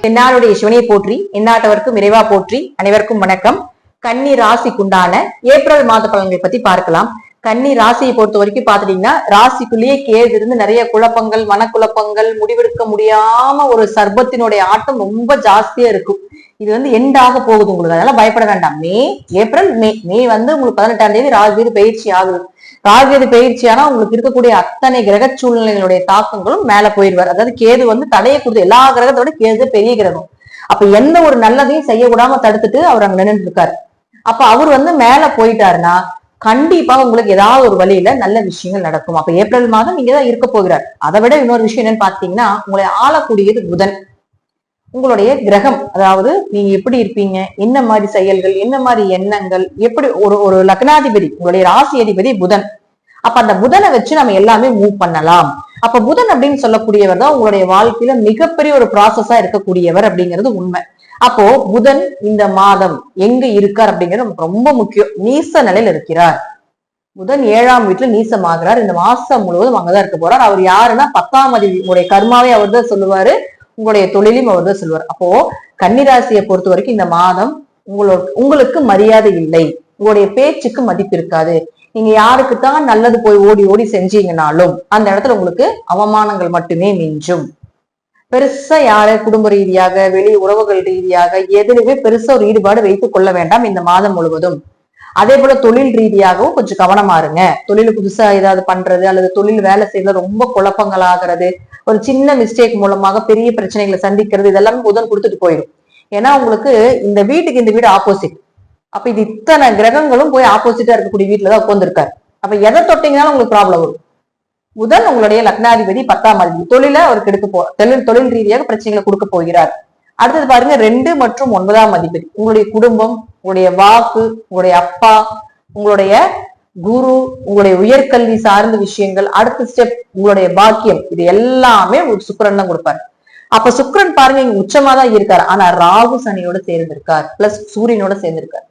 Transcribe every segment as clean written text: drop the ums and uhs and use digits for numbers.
என்னாளுடைய சிவனை போற்றி, எந்நாட்டவருக்கும் இறைவா போற்றி. அனைவருக்கும் வணக்கம். கன்னி ராசிக்குண்டான ஏப்ரல் மாத பலன்களை பத்தி பார்க்கலாம். கன்னி ராசியை பொறுத்த வரைக்கும் பாத்துட்டீங்கன்னா, ராசிக்குள்ளேயே கேது இருந்து நிறைய குழப்பங்கள், மனக்குழப்பங்கள், முடிவெடுக்க முடியாம ஒரு சர்பத்தினுடைய ஆட்டம் ரொம்ப ஜாஸ்தியா இருக்கும். இது எண்டாக போகுது உங்களுக்கு, அதனால பயப்பட வேண்டாம். ஏப்ரல் மே உங்களுக்கு 18ஆம் தேதி ராகு பயிற்சி ஆகுது. ராகு பயிற்சியானா உங்களுக்கு இருக்கக்கூடிய அத்தனை கிரக சூழ்நிலைகளுடைய தாக்கங்களும் மேல போயிடுவார். அதாவது கேது தடையை கொடுத்து, எல்லா கிரகத்தோட கேது பெரிய கிரகம். அப்ப எந்த ஒரு நல்லதையும் செய்யக்கூடாம தடுத்துட்டு அவர் அங்க நின்றுட்டு இருக்காரு. அப்ப அவர் மேல போயிட்டாருன்னா கண்டிப்பா உங்களுக்கு ஏதாவது ஒரு வழியில நல்ல விஷயங்கள் நடக்கும். அப்ப ஏப்ரல் மாதம் இங்கதான் இருக்க போகிறார். அதை விட இன்னொரு விஷயம் என்னன்னு பாத்தீங்கன்னா, உங்களை ஆளக்கூடியது புதன், உங்களுடைய கிரகம். அதாவது நீங்க எப்படி இருப்பீங்க, என்ன மாதிரி செயல்கள், என்ன மாதிரி எண்ணங்கள், எப்படி ஒரு லக்னாதிபதி, உங்களுடைய ராசி அதிபதி புதன். அப்ப அந்த புதனை வச்சு நம்ம எல்லாமே மூவ் பண்ணலாம். அப்ப புதன் அப்படின்னு சொல்லக்கூடியவர் தான் உங்களுடைய வாழ்க்கையில மிகப்பெரிய ஒரு ப்ராசஸா இருக்கக்கூடியவர் அப்படிங்கிறது உண்மை. அப்போ புதன் இந்த மாதம் எங்க இருக்கார் அப்படிங்கிறது நமக்கு ரொம்ப முக்கியம். நீச நிலையில இருக்கிறார். புதன் 7ஆம் வீட்டுல நீசமாகிறார். இந்த மாசம் முழுவதும் அங்கதான் இருக்க போறார். அவர் யாருன்னா 10ஆம் அதிபதி. உங்களுடைய கர்மாவே அவர் தான் சொல்லுவாரு, உங்களுடைய தொழிலையும் அவர் தான் சொல்லுவார். அப்போ கன்னிராசியை பொறுத்த வரைக்கும் இந்த மாதம் உங்களுக்கு மரியாதை இல்லை, உங்களுடைய பேச்சுக்கு மதிப்பு இருக்காது. நீங்க யாருக்குத்தான் நல்லது போய் ஓடி ஓடி செஞ்சீங்கன்னாலும் அந்த இடத்துல உங்களுக்கு அவமானங்கள் மட்டுமே மிஞ்சும். பெருசா யார குடும்ப ரீதியாக, வெளி உறவுகள் ரீதியாக எதுலையுமே பெருசா ஒரு ஈடுபாடு வைத்துக் கொள்ள வேண்டாம் இந்த மாதம் முழுவதும். அதே போல தொழில் ரீதியாகவும் கொஞ்சம் கவனமா இருங்க. தொழில் புதுசா ஏதாவது பண்றது அல்லது தொழில் வேலை செய்யறது ரொம்ப குழப்பங்கள் ஆகிறது, ஒரு சின்ன மிஸ்டேக் மூலமாக பெரிய பிரச்சனைகளை சந்திக்கிறது, இதெல்லாமே புதன் கொடுத்துட்டு போயிடும். ஏன்னா உங்களுக்கு இந்த வீடு ஆப்போசிட். அப்ப இது இத்தனை கிரகங்களும் போய் ஆப்போசிட்டா இருக்கக்கூடிய வீட்டுலதான் உட்கார்ந்துருக்காரு. அப்ப எதை தொட்டீங்கன்னாலும் உங்களுக்கு ப்ராப்ளம் வரும். புதன் உங்களுடைய லக்னாதிபதி 10ஆம் அதிபதி. தொழில அவருக்கு எடுக்க தொழில் ரீதியாக பிரச்சனைகளை கொடுக்க போகிறார். அடுத்தது பாருங்க, 2 மற்றும் 9ஆம் அதிபதி. உங்களுடைய குடும்பம், உங்களுடைய வாக்கு, உங்களுடைய அப்பா, உங்களுடைய குரு, உங்களுடைய உயர்கல்வி சார்ந்த விஷயங்கள், அடுத்த ஸ்டெப் உங்களுடைய பாக்கியம், இது எல்லாமே உங்களுக்கு சுக்கிரன் தான் கொடுப்பாரு. அப்ப சுக்கிரன் பாருங்க இங்க உச்சமா தான் இருக்காரு. ஆனா ராகு சனியோட சேர்ந்திருக்கார், பிளஸ் சூரியனோட சேர்ந்திருக்காரு.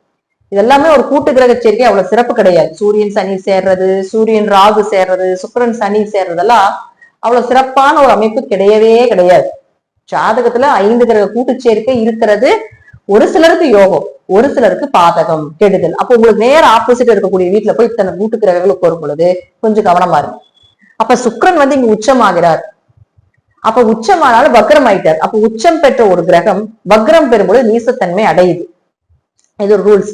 இதெல்லாமே ஒரு கூட்டு கிரக சேர்க்கை அவ்வளவு சிறப்பு கிடையாது. சூரியன் சனி சேர்றது, சூரியன் ராகு சேர்றது, சுக்கிரன் சனி சேர்றதெல்லாம் அவ்வளவு சிறப்பான ஒரு அமைப்பு கிடையவே கிடையாது. ஜாதகத்துல 5 கிரக கூட்டு சேர்க்கை இருக்கிறது ஒரு சிலருக்கு யோகம், ஒரு சிலருக்கு பாதகம், கெடுதல். அப்ப உங்களுக்கு நேர ஆப்போசிட் இருக்கக்கூடிய வீட்டுல போய் இத்தனை கூட்டு கிரகங்களுக்கு வரும் பொழுது கொஞ்சம் கவனமா இருக்கும். அப்ப சுக்கிரன் இங்க உச்சமாகிறார். அப்ப உச்சமானாலும் வக்ரம் ஆயிட்டார். அப்ப உச்சம் பெற்ற ஒரு கிரகம் வக்ரம் பெறும்போது நீசத்தன்மை அடையுது. இது ஒரு ரூல்ஸ்.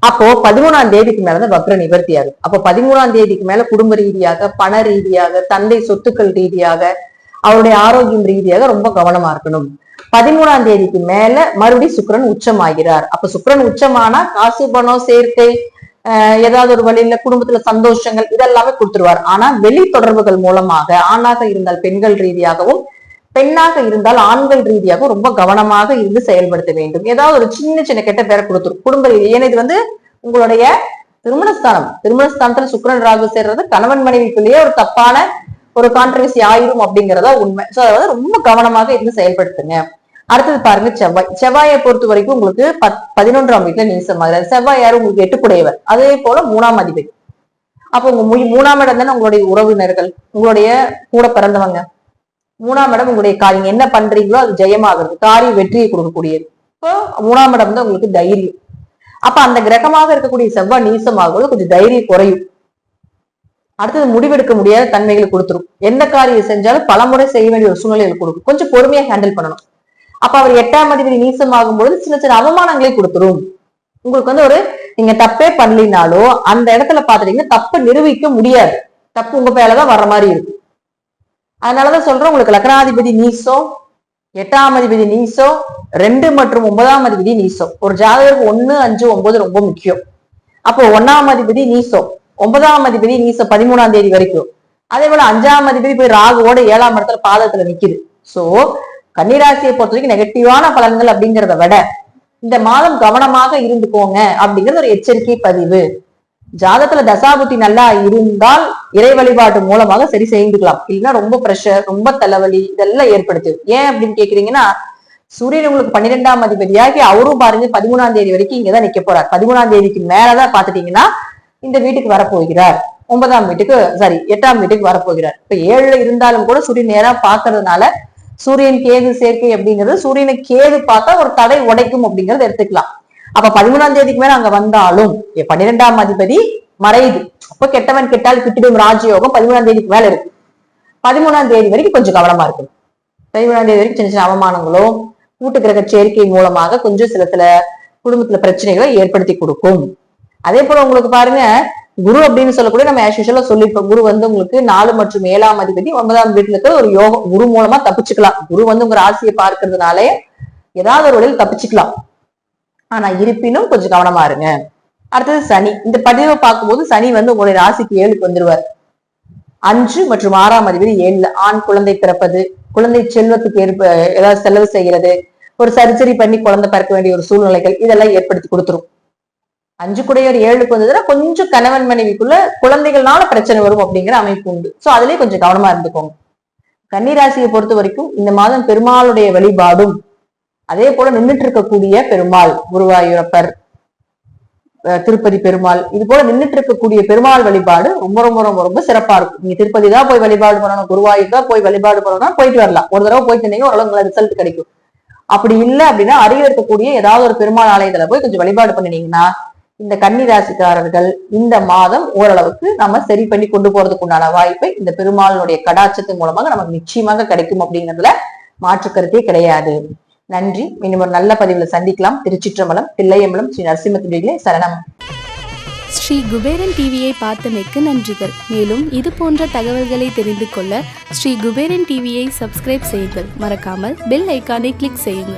அப்போ 13ஆம் தேதிக்கு மேலதான் வக்ர நிவர்த்தி ஆகுது. அப்போ 13ஆம் தேதிக்கு மேல குடும்ப ரீதியாக, பண ரீதியாக, தந்தை சொத்துக்கள் ரீதியாக, அவருடைய ஆரோக்கியம் ரீதியாக ரொம்ப கவனமா இருக்கணும். 13ஆம் தேதிக்கு மேல மறுபடியும் சுக்கிரன் உச்சமாகிறார். அப்ப சுக்கிரன் உச்சமானா காசு பணம் சேர்க்கை, ஏதாவது ஒரு வழியில குடும்பத்துல சந்தோஷங்கள் இதெல்லாமே கொடுத்துருவார். ஆனா வெளி தொடர்புகள் மூலமாக, ஆணாக இருந்தால் பெண்கள் ரீதியாகவும், பெண்ணாக இருந்தால் ஆண்கள் ரீதியாக ரொம்ப கவனமாக இருந்து செயல்படுத்த வேண்டும். ஏதாவது ஒரு சின்ன சின்ன கெட்ட பேரை கொடுத்துரும் குடும்ப ரீதி. ஏன்னா இது உங்களுடைய திருமணஸ்தானத்துல சுக்கிரன் ராகு சேர்றது கணவன் மனைவிக்குள்ளேயே ஒரு தப்பான ஒரு கான்ட்ரவர்சி ஆயிரும் அப்படிங்கிறதா உண்மை. சோ அதை ரொம்ப கவனமாக இருந்து செயல்படுத்துங்க. அடுத்தது பாருங்க, செவ்வாயை பொறுத்த வரைக்கும் உங்களுக்கு 11ஆம் வீட்டுல நீசமாகிறார். செவ்வாய் யாரும் உங்களுக்கு 8 அதே போல 3ஆம் அதிபதி. அப்போ உங்க 3ஆம் இடம் தானே உங்களுடைய உறவினர்கள், உங்களுடைய கூட பிறந்தவங்க. 3ஆம் இடம் உங்களுடைய காரியம் என்ன பண்றீங்களோ அது ஜெயமாகிறது, காரியம் வெற்றியை கொடுக்கக்கூடியது. இப்போ 3ஆம் இடம் தான் உங்களுக்கு தைரியம். அப்ப அந்த கிரகமாக இருக்கக்கூடிய செவ்வாய் நீசமாகும்போது கொஞ்சம் தைரியம் குறையும். அடுத்தது முடிவெடுக்க முடியாத தன்மைகளை கொடுத்துரும். எந்த காரியம் செஞ்சாலும் பலமுறை செய்ய வேண்டிய ஒரு சூழ்நிலைகள் கொடுக்கும். கொஞ்சம் பொறுமையா ஹேண்டில் பண்ணணும். அப்ப அவர் 8ஆம் அதிபதி நீசமாகும் பொழுது சின்ன சின்ன அவமானங்களை கொடுத்துரும். உங்களுக்கு நீங்க தப்பே பண்ணலினாலோ அந்த இடத்துல பாத்துட்டீங்கன்னா தப்பு நிரூபிக்க முடியாது. தப்பு உங்க மேலதான் வர்ற மாதிரி இருக்கும். அதனாலதான் சொல்றோம், உங்களுக்கு லக்னாதிபதி நீசம், 8ஆம் அதிபதி நீசம், 2 மற்றும் 9ஆம் அதிபதி நீசம். ஒரு ஜாதகருக்கு 1, 5, 9 ரொம்ப முக்கியம். அப்போ 1ஆம் அதிபதி நீசம், 9ஆம் அதிபதி நீசம் 13ஆம் தேதி வரைக்கும். அதே போல 5ஆம் அதிபதி போய் ராகுவோட 7ஆம் இடத்துல பாதத்துல நிக்குது. சோ கன்னிராசியை பொறுத்த வரைக்கும் நெகட்டிவான பலன்கள் அப்படிங்கிறத விட இந்த மாதம் கவனமாக இருந்துக்கோங்க அப்படிங்கிறது ஒரு எச்சரிக்கை பதிவு. ஜாதகத்துல தசாபுத்தி நல்லா இருந்தால் இறை வழிபாட்டு மூலமாக சரி செய்துக்கலாம். இல்லைன்னா ரொம்ப பிரஷர், ரொம்ப தலைவலி இதெல்லாம் ஏற்படுத்துது. ஏன் அப்படின்னு கேக்குறீங்கன்னா, சூரியன் உங்களுக்கு 12ஆம் அதிபதியாகி அவரும் பாருங்க 13ஆம் தேதி வரைக்கும் இங்கதான் நிக்க போறார். 13ஆம் தேதிக்கு மேலதான் பாத்துட்டீங்கன்னா இந்த வீட்டுக்கு வரப்போகிறார். 8ஆம் வீட்டுக்கு வரப்போகிறார். இப்ப 7ல இருந்தாலும் கூட சூரியன் நேரா பாக்குறதுனால சூரியன் கேது சேர்க்கை அப்படிங்கிறது சூரியனை கேது பார்த்தா ஒரு தடை உடைக்கும் அப்படிங்கறத எடுத்துக்கலாம். அப்ப 13ஆம் தேதிக்கு மேல அங்க வந்தாலும் 12ஆம் அதிபதி மறையுது. அப்ப கெட்டவன் கெட்டால் கிட்டிடும் ராஜயோகம் 13ஆம் தேதிக்கு மேல இருக்கு. 13ஆம் தேதி வரைக்கும் கொஞ்சம் கவனமா இருக்கும். 13ஆம் தேதி வரைக்கும் சின்ன சின்ன அவமானங்களோ கூட்டு கிரக சேர்க்கை மூலமாக கொஞ்சம் சில குடும்பத்துல பிரச்சனைகளை ஏற்படுத்தி கொடுக்கும். அதே போல உங்களுக்கு பாருங்க, குரு அப்படின்னு சொல்லக்கூடிய நம்ம ஆஸ்யூஷுவலா சொல்லிருப்போம். குரு உங்களுக்கு 4 மற்றும் 7ஆம் அதிபதி 9ஆம் வீட்டுல இருக்க ஒரு யோகம். குரு மூலமா தப்பிச்சுக்கலாம். குரு உங்க ராசியை பார்க்கறதுனாலே ஏதாவது ஒரு வழியில் தப்பிச்சுக்கலாம். ஆனா இருப்பினும் கொஞ்சம் கவனமா இருங்க. அடுத்தது சனி. இந்த பதிவை பார்க்கும்போது சனி உங்களுடைய ராசிக்கு 7க்கு வந்துருவார். 5 மற்றும் 6ஆம் அதிபதி 7ல. ஆண் குழந்தை பிறப்பது, குழந்தை செல்வத்துக்கு ஏதாவது செலவு செய்கிறது, ஒரு சர்ஜரி பண்ணி குழந்தை பிறக்க வேண்டிய ஒரு சூழ்நிலைகள் இதெல்லாம் ஏற்படுத்தி கொடுத்துரும். 5 கூடையவர் 7க்கு வந்ததுன்னா கொஞ்சம் கணவன் மனைவிக்குள்ள குழந்தைகள்னால பிரச்சனை வரும் அப்படிங்கிற அமைப்பு உண்டு. சோ அதுலயே கொஞ்சம் கவனமா இருந்துக்கோங்க. கன்னிராசியை பொறுத்த வரைக்கும் இந்த மாதம் பெருமாளுடைய வழிபாடும், அதே போல நின்றுட்டு இருக்கக்கூடிய பெருமாள், குருவாயூரப்பர், திருப்பதி பெருமாள், இது போல நின்றுட்டு இருக்கக்கூடிய பெருமாள் வழிபாடு ரொம்ப ரொம்ப ரொம்ப ரொம்ப சிறப்பா இருக்கும். நீங்க திருப்பதி தான் போய் வழிபாடு பண்ணணும், குருவாயூர் தான் போய் வழிபாடு பண்ணணும்னா போயிட்டு வரலாம். ஒரு தடவை போயிட்டு இருந்தீங்க, ஓரளவு ரிசல்ட் கிடைக்கும். அப்படி இல்லை அப்படின்னா அருகில் இருக்கக்கூடிய ஏதாவது ஒரு பெருமாள் ஆலயத்துல போய் கொஞ்சம் வழிபாடு பண்ணினீங்கன்னா இந்த கன்னி ராசிக்காரர்கள் இந்த மாதம் ஓரளவுக்கு நம்ம சரி பண்ணி கொண்டு போறதுக்கு உண்டான வாய்ப்பை இந்த பெருமாளுடைய கடாட்சத்தின் மூலமாக நமக்கு நிச்சயமாக கிடைக்கும் அப்படிங்கிறதுல மாற்று கருத்தே கிடையாது. நன்றி. இன்னும் ஒரு நல்ல பதிவுல சந்திக்கலாம். திருச்சிற்றம்பலம், தில்லையம்பலம், ஸ்ரீ நரசிம்ம சரணம். ஸ்ரீ குபேரன் டிவியை பார்த்தமைக்கு நன்றிகள். மேலும் இது போன்ற தகவல்களை தெரிந்து கொள்ள ஸ்ரீ குபேரன் டிவியை சப்ஸ்கிரைப் செய்யுங்கள். மறக்காமல் பெல் ஐக்கானை கிளிக் செய்யுங்கள்.